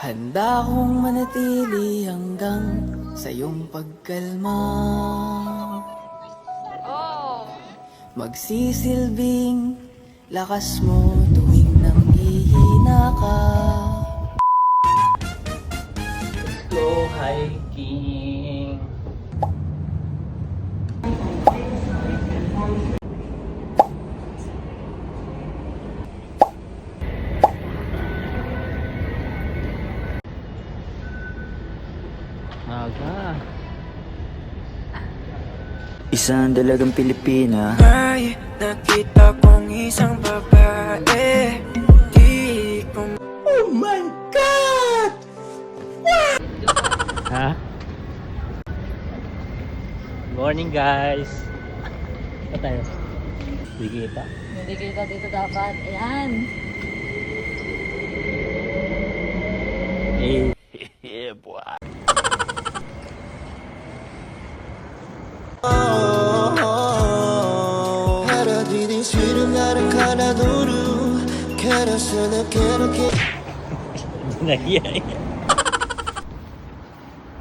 Handa akong manatili hanggang sa iyong pagkalma. Magsisilbing lakas mo tuwing nanghihina ka. Let's go hiking. Aga. Isang dalagang Pilipina. Ay, nakita kong isang babae. Di ko Oh my God! Ha? Morning guys. Saan tayo? Hindi kita. Hindi kita dito dapat. Ayan. Yeah, boy. Nagyay.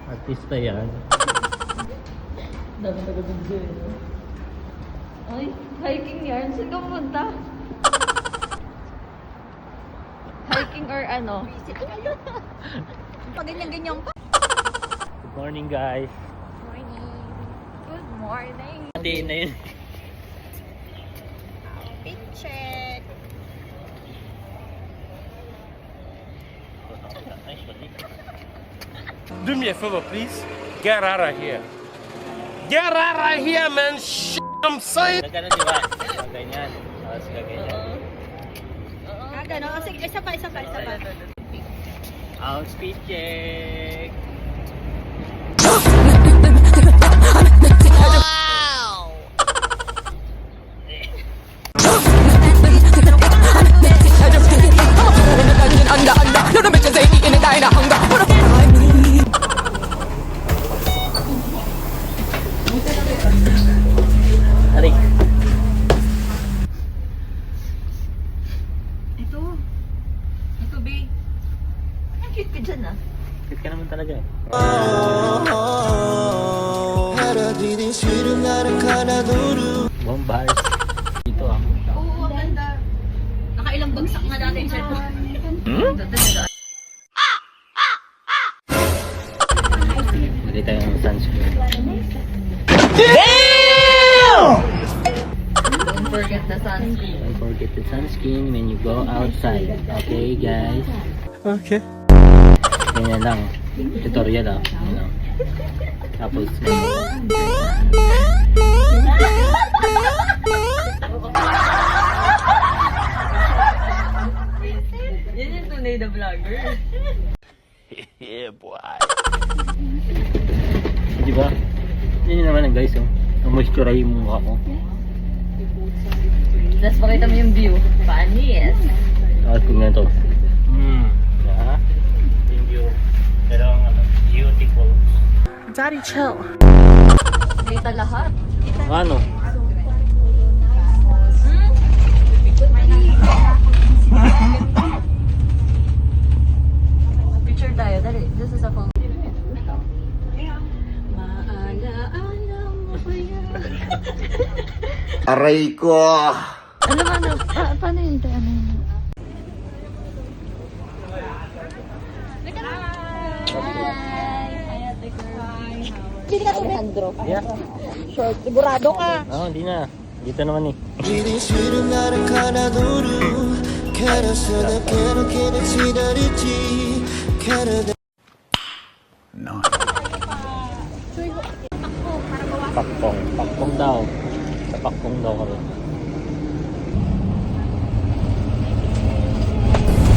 Artista yan. Dami nagabigyo yun. Ay, hiking yarn. Saan ka pumunta? Hiking or ano? Pag ganyan-ganyan pa. Good morning guys. Morning. Good morning. Hindi na yun. Picture. Do me a favor, please. Get out of here. Get out of here, man. Shit, I'm saying. Ganun di ba? Ganyan. Tapos ganyan. Gano'n. Sige, isa pa. Outfit check. Aray. Ito, babe. Ang cute ka dyan, ah. Cute ka naman talaga eh. Bombars. Dito ah. Oo, ang ganda. Nakailang bagsak nga dati yung cellphone. Bili tayo ng sunscreen. Don't forget the sunscreen. Don't forget the sunscreen when you go outside. Okay guys? Okay. Ganyan lang. Tutorial ah. Ganyan lang. Tapos Yan yung tunay na vlogger. Yeah, boy. di ba? Yan naman lang guys oh. Moisturize yung mukha ko. Tapos pakita mo yung view. Panis. Tapos kung ganito. Yeah. Thank you. Pero ang beautiful. Daddy, chill. Kita lahat. Ano? Picture tayo. Dali, this is a phone. Maalaala mo ba yan? Aray ko! Ano? Paano yun? Ano yun? Hi, Ate Kirby. Hindi ka Alejandro. Yeah. Short. Sigurado ka. Oo, hindi na. Dito naman eh. No. Pakpong. Pakpong daw. Sa pakpong daw kami.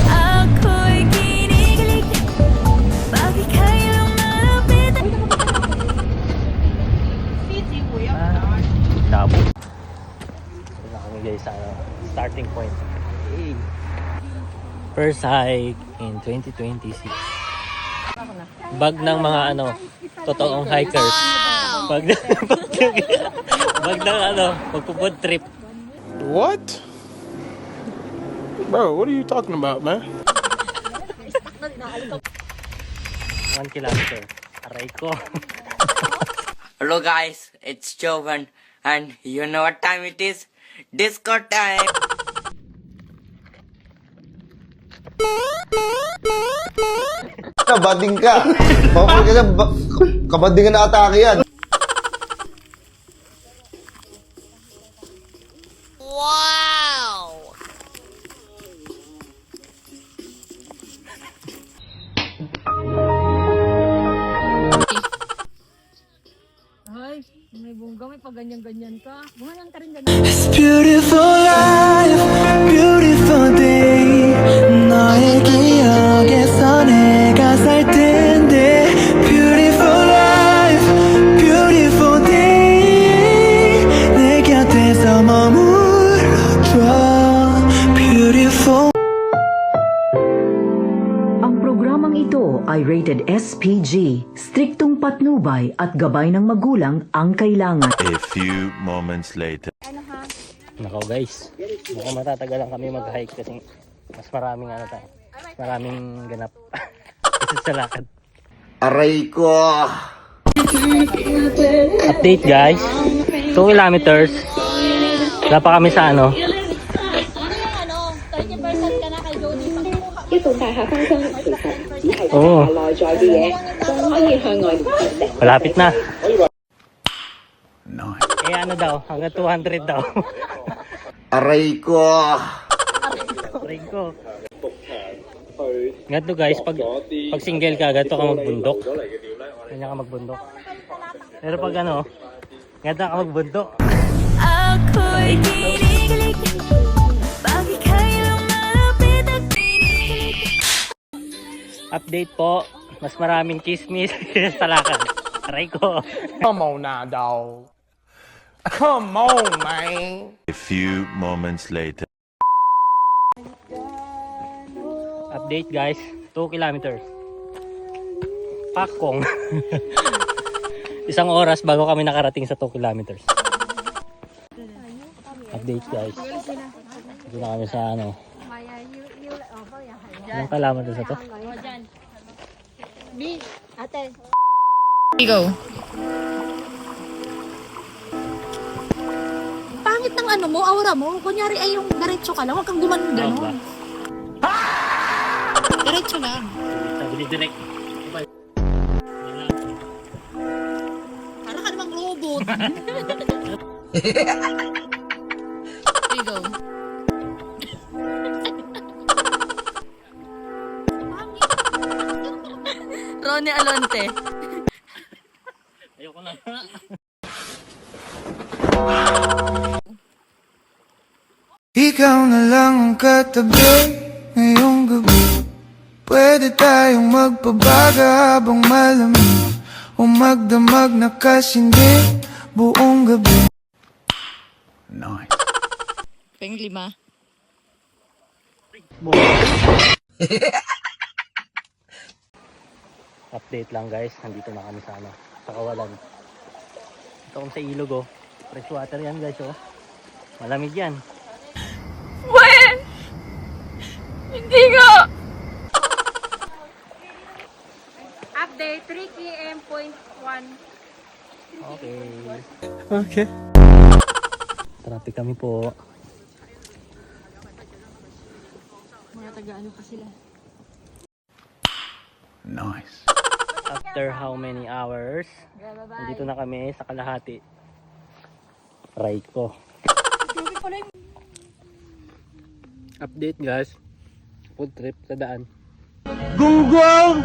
Ako'y kinikilig, bakit kailang malapit? Labo. Ito na kami guys sa starting point. Hey. First hike in 2026. Bag ng mga ano, totoong hikers. Bag ng ano, pagpupod trip. What? Bro, what are you talking about, man? 1 kilometer. Aray ko. Hello guys, it's Jovan and you know what time it is? Disco time! Bading ka. Bakit ka na, kabading ka na atake yan. Ay, may bungga, may pag-ganyan-ganyan ka. Gumanan ka rin ganyan. It's beautiful life, beautiful day. 너의 기억에서 내가 살 텐데. Beautiful life, beautiful day. 내 곁에서 머물러줘. Beautiful. Ang programang ito ay rated SPG, striktong patnubay at gabay ng magulang ang kailangan. A few moments later. Nako guys, mukhang matatagalan kami mag-hike kasi mas maraming ano tayo. Mas maraming ganap. Isa sa lakad. Aray ko. Update guys. 2 kilometers. Wala pa kami sa ano. 30% ka na kay Jody. 一動大廈翻新，其實只係大哦廈內在嘅嘢，仲可以向外延伸。 Malapit na. Eh ano daw, hanggang 200 daw. Aray ko. Aray ko. Ganito guys, pag single ka, ganito ka magbundok. Ganyan ka magbundok. Pero pag ano, ganito ka magbundok. Ako'y kinikilig, bakit kailang malapit at kinikilig? Update po, mas maraming chismis sa lakad. Aray ko. Come on now, dog. Come on, man. A few moments later. Update guys, 2 kilometers. Pakong. 1 oras bago kami nakarating sa 2 kilometers. Update guys. Dito na kami sa ano. Anong kilometers na to? B, ate. Go. Pangit ng ano mo, aura mo. Kunyari ay yung diretso ka lang, huwag kang gumanon ganon. Diretso lang. Sabi ni Direk. Para ka namang robot. Go. Ronnie Alonte. Ayoko na. Ikaw na lang ang katabi ngayong gabi. Pwede tayong magpabaga habang malamig, o magdamag na kasindi buong gabi. Peng 5. Update lang guys, nandito na kami sa ano, sa Kawalan. Ito kami sa ilog oh. Fresh water yan guys oh. Malamig yan. When? Hindi nga. Update 3 km point 1. Okay. Okay. Traffic kami po. Mga taga-ano pa sila. After how many hours? Nandito na kami sa kalahati. Right ko. Update guys. Food trip sa daan. Gunggong!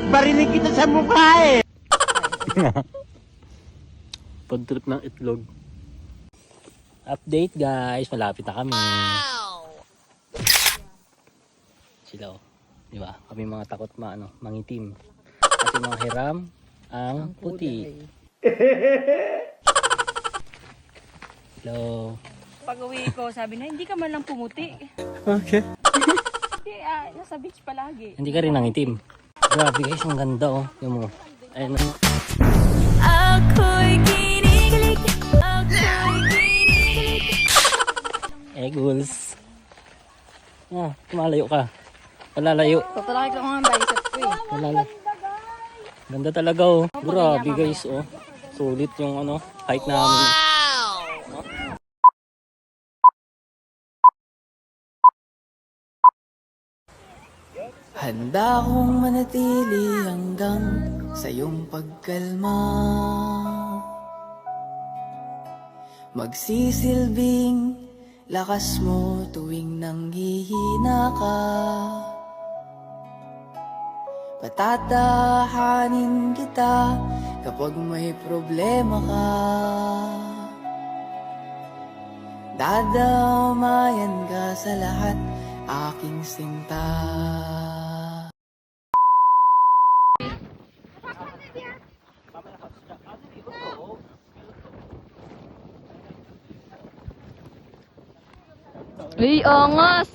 Barinig kita sa mukha eh! Food trip ng itlog. Update guys, malapit na kami. Sila oh. Di ba? Kami mga takot mangitim. At yung mga hiram ang puti. Hello. Pag uwi ko, sabi na, hindi ka man lang pumuti. Okay. Hindi, nasa beach palagi. Hindi ka rin nangitim. Grabe guys, ang ganda oh. Yung mo. Ayun oh. Ako'y kinikilig, ako'y kinikilig. Eggles. Ah, lumalayo ka. Malalayo. Papalaki ko nga ang bicep ko eh. Malalayo. Ganda talaga oh. Grabe guys oh. Sulit yung ano, hike namin. Handa akong manatili hanggang sa iyong pagkalma. Magsisilbing lakas mo tuwing nanghihina ka. Patatahanin kita kapag may problema ka. Dadamayan ka sa lahat, aking sinta. Uy, angas!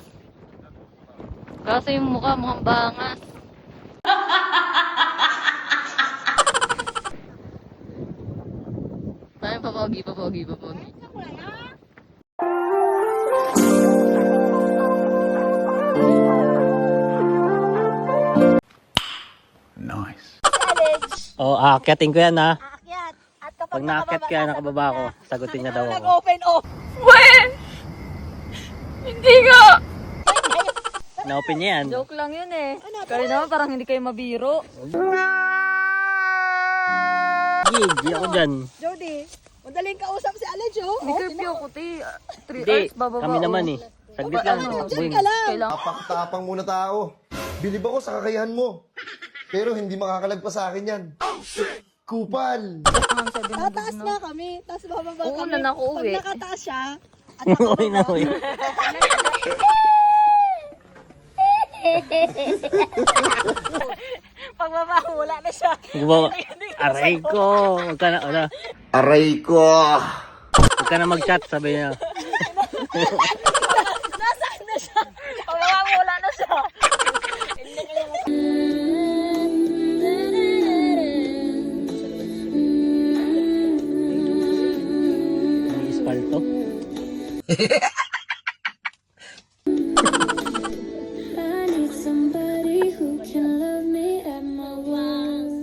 Kasi yung mukha mukhang bangas. Parang papogi. Oh, aakyatin ko yan ha. Aakyat. At Pag naakyat ka, nakababa ako, sagutin niya daw ako. Nag-open off. When? Hindi nga! Na-open niya yan. Joke lang yun eh. Kaya naman parang hindi kayo mabiro. Gigi ako dyan. Jody, madaling kausap si Alejo. Hindi curfew ako, te. 3 Hindi, hours bababa. kami naman eh. Saglit lang. Boing. Kailangan. Tapang muna tao. Bilib ako sa kakayahan mo. Pero hindi makakalagpas sa akin yan. Kupal! Tataas nga kami, tapos bababa Oo, kami. na nakauwi. Pag nakataas siya, at Uy na, uy. pagbaba, wala na siya. Gumawa. Aray ko. Huwag ka na, ano. Aray ko! Huwag ka na mag-chat, sabi niya. Nasaan na siya? Pagbaba, wala na siya. May ispalto.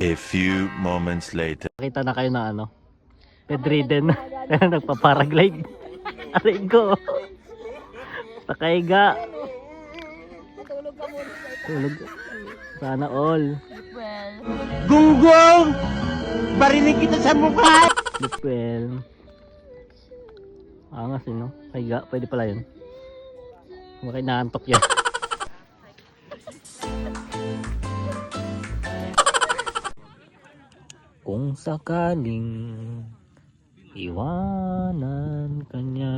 A few moments later. Nakita na kayo na ano. Bedridden. Nagpa-paraglide. Aray ko. Pakaiga. Tulog ka muna. Tulog. Sana all. Well, Gunggong! Barinig kita sa mukha! Dipwell. Angas eh, no? Kaiga, pwede pala yun. Bakit naantok yan? Kung sakaling iwanan ka niya,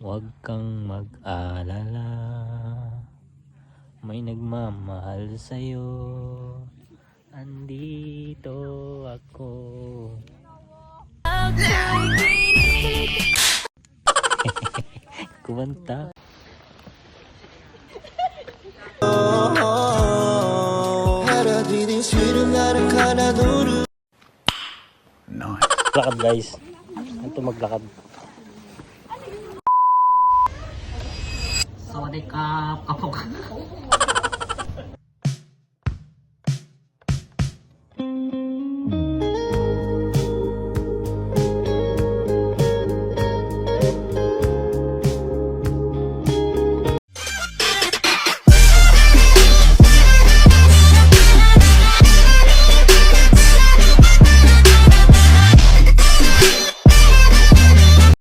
huwag kang mag-alala. May nagmamahal sa'yo. Andito ako. Kumanta. Lakad guys. Ito maglakad. Sawadee ka, kapok.